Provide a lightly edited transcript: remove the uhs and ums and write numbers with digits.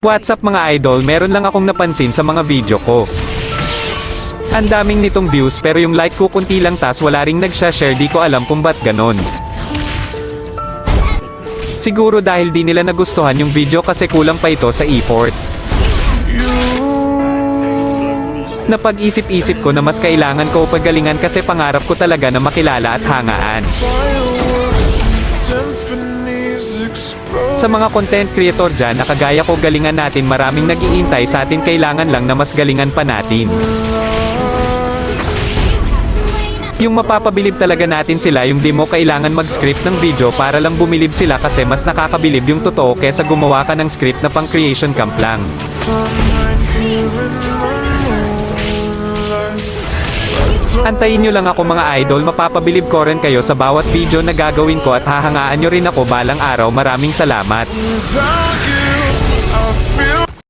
What's up mga idol, meron lang akong napansin sa mga video ko. Ang daming nitong views pero yung like ko kunti lang tas wala ring nagsha-share, di ko alam kung ba't ganon. Siguro dahil di nila nagustuhan yung video kasi kulang pa ito sa effort. Napag-isip-isip ko na mas kailangan ko pagalingan kasi pangarap ko talaga na makilala at hangaan. Sa mga content creator dyan na kagaya ko, galingan natin, maraming nag-iintay sa atin, kailangan lang na mas galingan pa natin. Yung mapapabilib talaga natin sila, yung di mo kailangan mag-script ng video para lang bumilib sila kasi mas nakakabilib yung totoo kesa gumawa ka ng script na pang creation camp lang. Antayin nyo lang ako mga idol, mapapabilib ko rin kayo sa bawat video na gagawin ko at hahangaan nyo rin ako balang araw. Maraming salamat.